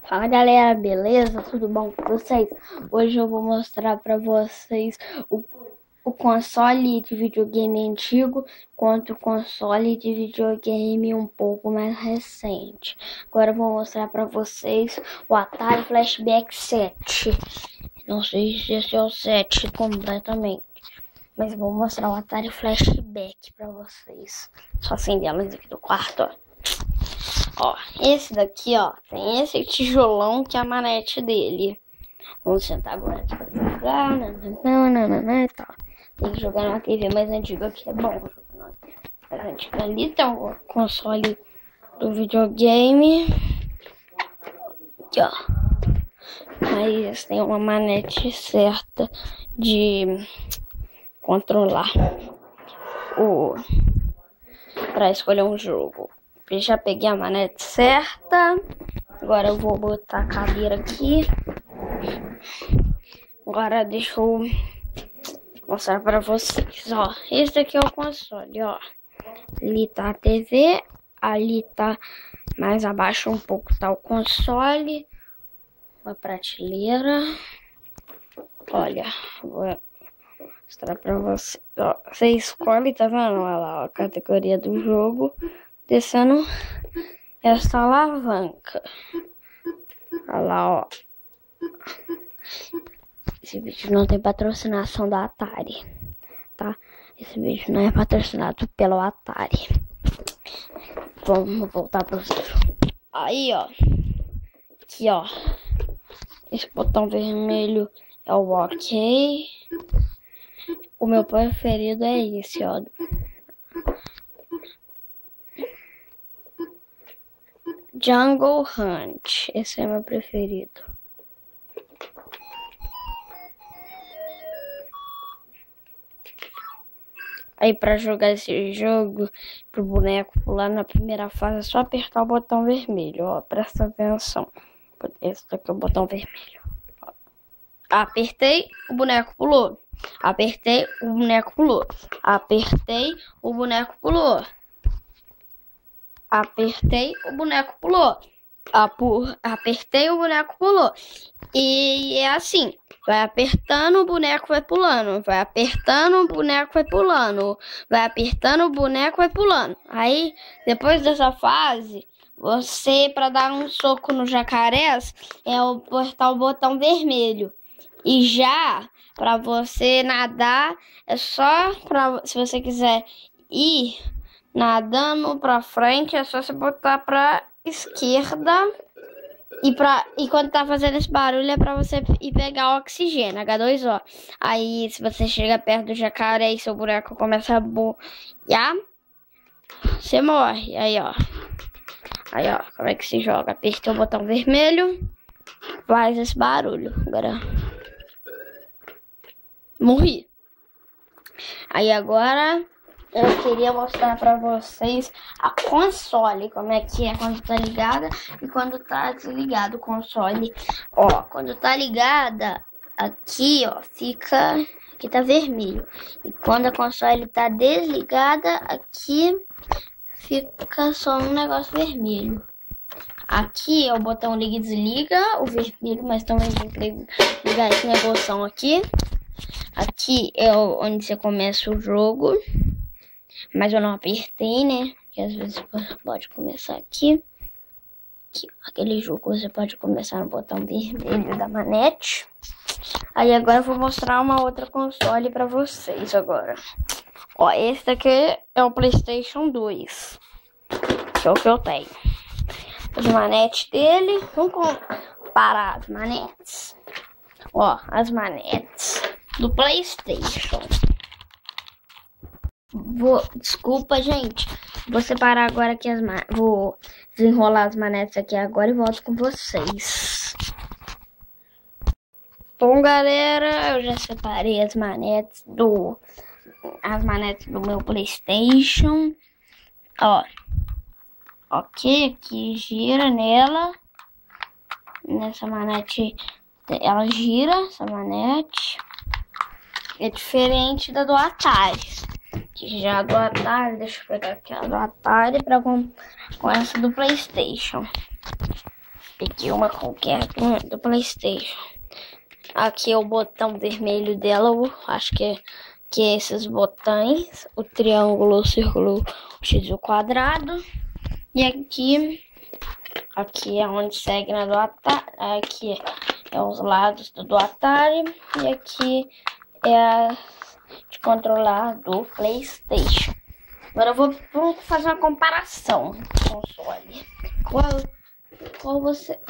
Fala galera, beleza? Tudo bom com vocês? Hoje eu vou mostrar pra vocês o console de videogame antigo contra o console de videogame um pouco mais recente. Agora eu vou mostrar pra vocês o Atari Flashback 7. Não sei se esse é o 7 completamente, mas eu vou mostrar o Atari Flashback pra vocês. Só acender a luz aqui do quarto, ó. Ó, esse daqui, ó, tem esse tijolão que é a manete dele. Vamos sentar agora aqui pra jogar, e tal. Tem que jogar numa TV mais antiga, que é bom jogar na TV mais antiga. Ali tem o console do videogame. Aqui, ó. Mas tem uma manete certa de controlar pra escolher um jogo. Eu já peguei a manete certa. Agora eu vou botar a cadeira aqui. Agora deixa eu mostrar pra vocês, ó. Esse aqui é o console, ó. Ali tá a TV. Ali tá mais abaixo um pouco, tá o console. Uma prateleira. Olha, vou mostrar pra vocês. Ó, você escolhe, tá vendo? Olha lá, ó, a categoria do jogo. Descendo essa alavanca. Olha lá, ó. Esse vídeo não tem patrocinação da Atari, tá? Esse vídeo não é patrocinado pelo Atari. Vamos voltar pro vídeo. Aí, ó. Aqui, ó. Esse botão vermelho é o OK. O meu preferido é esse, ó. Jungle Hunt, esse é meu preferido. Aí pra jogar esse jogo, pro boneco pular na primeira fase, é só apertar o botão vermelho, ó, presta atenção. Esse daqui é o botão vermelho. Ó. Apertei, o boneco pulou. Apertei, o boneco pulou. Apertei, o boneco pulou. Apertei, o boneco pulou. Apertei, o boneco pulou. E é assim. Vai apertando, o boneco vai pulando. Vai apertando, o boneco vai pulando. Vai apertando, o boneco vai pulando. Aí, depois dessa fase, você, para dar um soco no jacarés, é apertar o botão vermelho. E já, para você nadar, é só se você quiser ir nadando pra frente, é só você botar pra esquerda. E quando tá fazendo esse barulho é pra você ir pegar o oxigênio, H2O. Aí, se você chega perto do jacaré e seu boneco começa a boiar, você morre. Aí, ó. Aí, ó, como é que se joga? Apertei o botão vermelho, faz esse barulho. Agora, morri. Aí, agora eu queria mostrar pra vocês a console, como é que é quando tá ligada e quando tá desligado o console. Ó, quando tá ligada, aqui, ó, fica... Aqui tá vermelho. E quando a console tá desligada, aqui fica só um negócio vermelho. Aqui é o botão liga e desliga, o vermelho, mas também tem que ligar esse negócio aqui. Aqui é onde você começa o jogo. Mas eu não apertei, né? Que às vezes você pode começar aqui. Aquele jogo você pode começar no botão vermelho da manete. Aí agora eu vou mostrar uma outra console pra vocês agora. Ó, esse daqui é o PlayStation 2. Que é o que eu tenho. As manetes dele. Vamos comparar as manetes. Ó, as manetes do PlayStation. Desculpa, gente. Vou separar agora aqui vou desenrolar as manetes aqui agora e volto com vocês. Bom, galera, eu já separei as manetes do meu PlayStation. Ó. OK, aqui gira nela. Nessa manete, ela gira, essa manete. É diferente da do Atari. Que já do Atari, deixa eu pegar aqui a do Atari com essa do PlayStation. Peguei uma qualquer do PlayStation. Aqui é o botão vermelho dela, eu acho que é esses botões. O triângulo, o círculo, o X e o quadrado. E aqui é onde segue na do Atari. Aqui é os lados do Atari. E aqui é a de controlar do PlayStation. Agora vamos fazer uma comparação do console.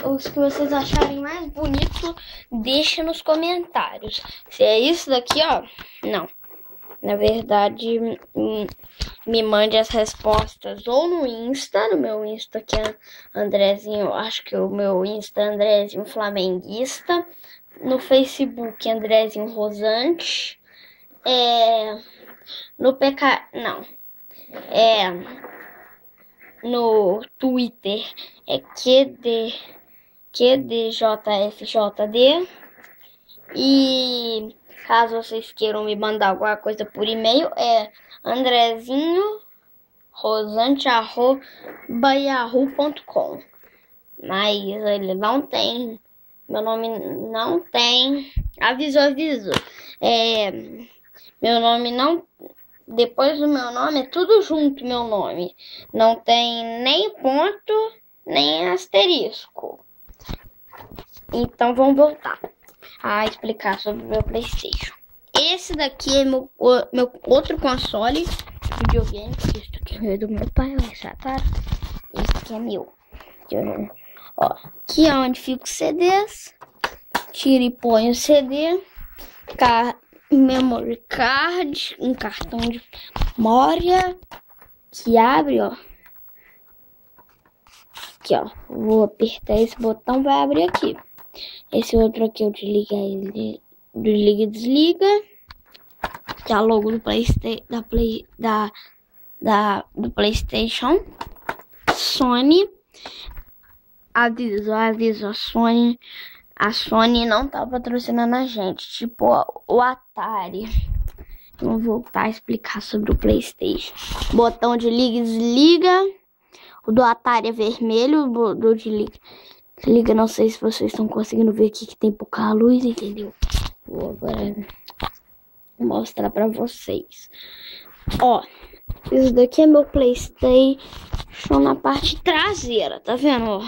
Os que vocês acharem mais bonito, deixa nos comentários. Se é isso daqui, ó, não. Na verdade, me mande as respostas ou no Insta, no meu Insta que é Andrezinho, acho que o meu Insta é Andrezinho Flamenguista. No Facebook, Andrezinho Rosante. No Twitter é QDJFJD. E caso vocês queiram me mandar alguma coisa por e-mail, é andrezinho.rosante@yahoo.com. Mas ele não tem. Meu nome não tem. Aviso. Meu nome não. Depois do meu nome é tudo junto, meu nome. Não tem nem ponto, nem asterisco. Então vamos voltar a explicar sobre o meu PlayStation. Esse daqui é meu outro console videogame. Esse aqui é do meu pai, essa cara. Esse aqui é meu. Ó, aqui é onde fica os CDs. Tira e põe o CD. Memory card, um cartão de memória que abre, ó. Aqui, ó. Vou apertar esse botão, vai abrir aqui. Esse outro aqui eu desliga ele, liga e desliga. Que é a logo do do PlayStation. Sony. Aviso a Sony não tá patrocinando a gente, tipo o Atari. Vamos voltar a explicar sobre o PlayStation. Botão de liga e desliga. O do Atari é vermelho, o do de liga, não sei se vocês estão conseguindo ver aqui que tem pouca luz, entendeu? Vou agora mostrar pra vocês. Ó, isso daqui é meu PlayStation na parte traseira, tá vendo, ó?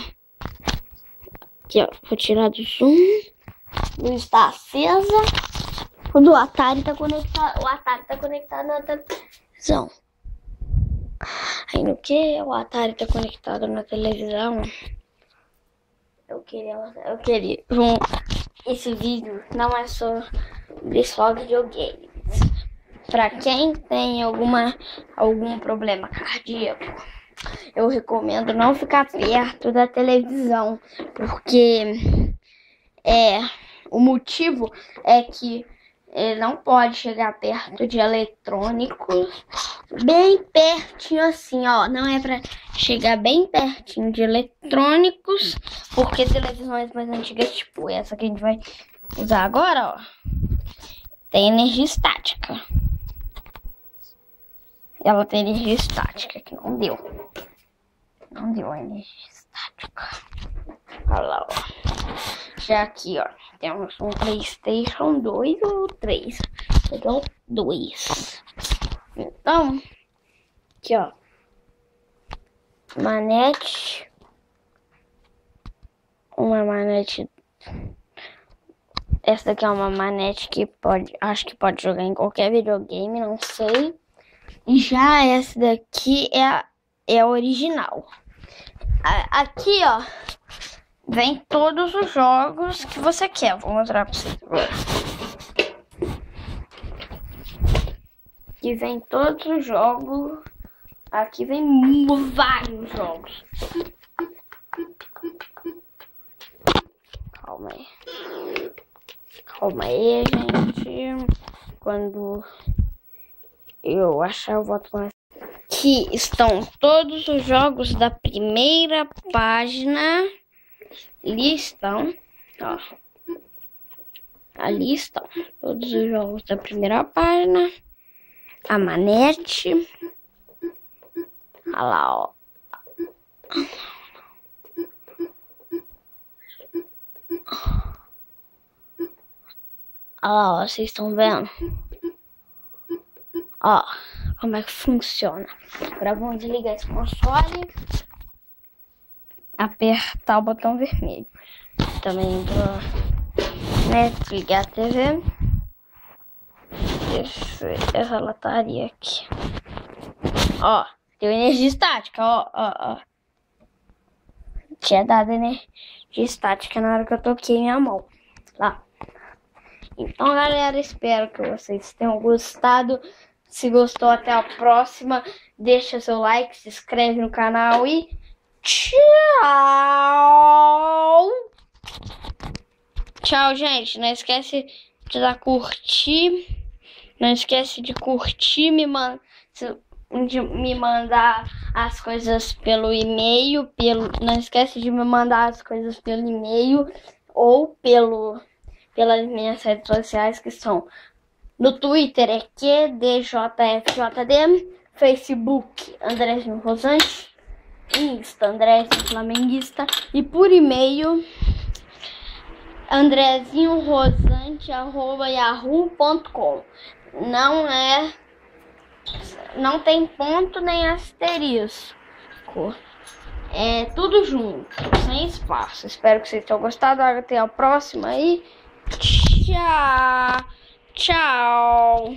Aqui, ó, vou tirar do zoom. A luz está acesa. O do Atari tá conectado. O Atari tá conectado na televisão. Aí no que o Atari tá conectado na televisão? Eu queria. Esse vídeo não é sobre só videogames. Pra quem tem algum problema cardíaco, eu recomendo não ficar perto da televisão, porque o motivo é que ele não pode chegar perto de eletrônicos, bem pertinho assim, ó. Não é pra chegar bem pertinho de eletrônicos, porque televisões mais antigas, tipo essa que a gente vai usar agora, ó, tem energia estática. Ela tem energia estática, que não deu. Não deu a energia estática. Olha lá, ó. Já aqui, ó, temos um PlayStation 2 ou 3. Pegar o 2. Então, aqui, ó. Manete. Uma manete. Essa daqui é uma manete que acho que pode jogar em qualquer videogame, não sei. E já essa daqui é a original. Aqui, ó, vem todos os jogos que você quer. Vou mostrar pra vocês agora. Aqui vem todos os jogos. Aqui vem vários jogos. Calma aí, gente. Quando eu achar, eu volto com essa. Aqui estão todos os jogos da primeira página. Ali estão, ó. Ali estão todos os jogos da primeira página. A manete. Olha lá, ó. Olha lá, ó, vocês estão vendo? Ó, como é que funciona. Agora vamos desligar esse console. Apertar o botão vermelho. Também desligar a TV. Essa lataria aqui. Ó, deu energia estática, ó. Tinha dado energia estática na hora que eu toquei minha mão. Lá. Então, galera, espero que vocês tenham gostado. Se gostou, até a próxima. Deixa seu like, se inscreve no canal e tchau! Tchau, gente. Não esquece de dar curtir. Não esquece de curtir, me mandar as coisas pelo e-mail. Não esquece de me mandar as coisas pelo e-mail ou pelas minhas redes sociais, que são no Twitter é QDJFJD, Facebook Andrezinho Rosante, Insta Andrezinho Flamenguista e por e-mail andrezinhorosante@yahoo.com. Não tem ponto nem asterisco. É tudo junto, sem espaço. Espero que vocês tenham gostado. Até a próxima e tchau. Tchau.